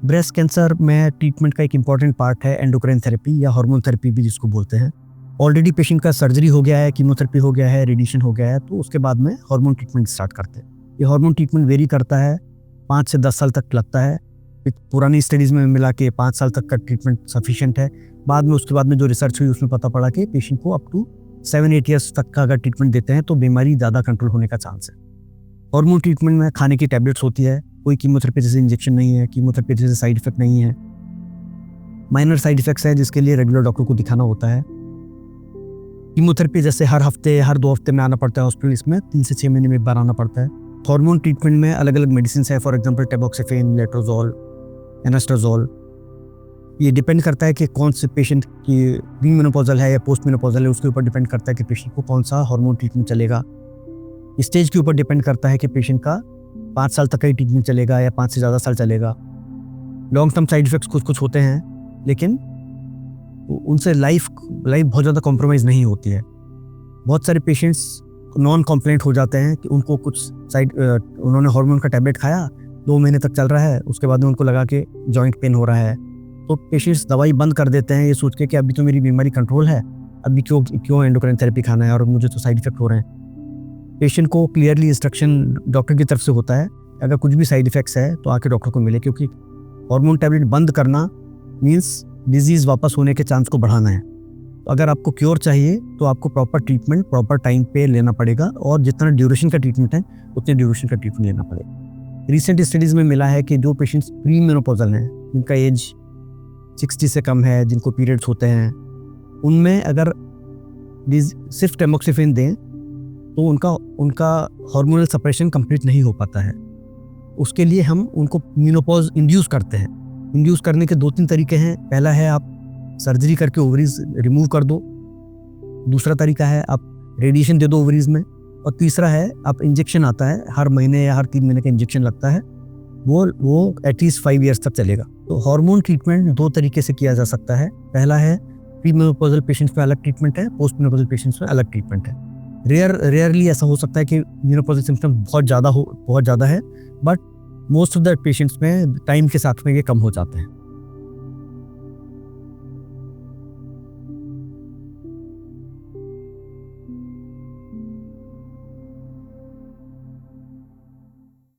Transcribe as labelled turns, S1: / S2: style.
S1: Breast cancer में treatment का एक इम्पॉर्टेंट पार्ट है एंडोक्राइन थेरेपी या हार्मोन थेरेपी भी जिसको बोलते हैं। ऑलरेडी पेशेंट का सर्जरी हो गया है, कीमोथेरेपी हो गया है, रेडिएशन हो गया है, तो उसके बाद में हार्मोन ट्रीटमेंट स्टार्ट करते हैं। ये हार्मोन ट्रीटमेंट वेरी करता है, 5 से 10 साल तक लगता है। पुरानी स्टडीज़ में मिला के 5 साल तक का ट्रीटमेंट सफिशिएंट है। बाद में उसके बाद में जो रिसर्च हुई उसमें पता पड़ा कि पेशेंट को अप टू 7-8 ईयर्स तक का अगर ट्रीटमेंट देते हैं तो बीमारी ज़्यादा कंट्रोल होने का चांस है। हार्मोन ट्रीटमेंट में खाने की टैबलेट्स होती है, कोई कीमोथेरेपी जैसे इंजेक्शन नहीं है, कीमोथेरेपी जैसे साइड इफेक्ट नहीं है। माइनर साइड इफेक्ट्स है जिसके लिए रेगुलर डॉक्टर को दिखाना होता है। कीमोथेरेपी जैसे हर हफ्ते हर 2 हफ्ते में आना पड़ता है हॉस्पिटल, इसमें 3 से 6 महीने में एक बार आना पड़ता है। हार्मोन ट्रीटमेंट में अलग अलग मेडिसिन है, फॉर एग्जाम्पल टेबॉक्सिफेन, लेट्रोजोल, एनास्ट्राजोल। ये डिपेंड करता है कि कौन से पेशेंट की प्री मेनोपॉजल है या पोस्ट मेनोपॉजल है, उसके ऊपर डिपेंड करता है कि पेशेंट को कौन सा हार्मोन ट्रीटमेंट चलेगा। स्टेज के ऊपर डिपेंड करता है कि पेशेंट का 5 साल तक का ही ट्रीटमेंट चलेगा या 5 से ज़्यादा साल चलेगा। लॉन्ग टर्म साइड इफेक्ट्स कुछ होते हैं, लेकिन उनसे लाइफ बहुत ज़्यादा कॉम्प्रोमाइज़ नहीं होती है। बहुत सारे पेशेंट्स नॉन कॉम्प्लेंट हो जाते हैं कि उनको कुछ उन्होंने हार्मोन का टैबलेट खाया, 2 महीने तक चल रहा है, उसके बाद में उनको लगा कि जॉइंट पेन हो रहा है, तो पेशेंट्स दवाई बंद कर देते हैं ये सोच के कि अभी तो मेरी बीमारी कंट्रोल है, अभी क्यों एंडोक्राइन थेरेपी खाना है और मुझे तो साइड इफेक्ट हो रहे हैं। पेशेंट को क्लियरली इंस्ट्रक्शन डॉक्टर की तरफ से होता है, अगर कुछ भी साइड इफेक्ट्स है तो आके डॉक्टर को मिले, क्योंकि हार्मोन टैबलेट बंद करना मीन्स डिजीज़ वापस होने के चांस को बढ़ाना है। तो अगर आपको क्योर चाहिए तो आपको प्रॉपर ट्रीटमेंट प्रॉपर टाइम पे लेना पड़ेगा, और जितना ड्यूरेशन का ट्रीटमेंट है उतने ड्यूरेशन का ट्रीटमेंट लेना पड़ेगा। रिसेंट स्टडीज़ में मिला है कि जो पेशेंट्स प्री मेनोपॉजल हैं, जिनका एज 60 से कम है, जिनको पीरियड्स होते हैं, उनमें अगर सिर्फ टेमोक्सिफेन दें तो उनका हार्मोनल सप्रेशन कंप्लीट नहीं हो पाता है। उसके लिए हम उनको मेनोपॉज इंड्यूस करते हैं। इंड्यूस करने के 2-3 तरीके हैं। पहला है आप सर्जरी करके ओवरीज रिमूव कर दो, दूसरा तरीका है आप रेडिएशन दे दो ओवरीज में, और तीसरा है आप इंजेक्शन आता है, हर महीने या हर 3 महीने का इंजेक्शन लगता है, वो एटलीस्ट 5 ईयर्स तक चलेगा। तो हार्मोन ट्रीटमेंट 2 तरीके से किया जा सकता है। पहला है प्री मेनोपॉजल पेशेंट्स में अलग ट्रीटमेंट है, पोस्ट मेनोपॉजल पेशेंट्स में अलग ट्रीटमेंट है। रेयरली ऐसा हो सकता है कि मेनोपॉजल सिम्पटम बहुत ज़्यादा है, but most of the patients में टाइम के साथ में ये कम हो जाते हैं।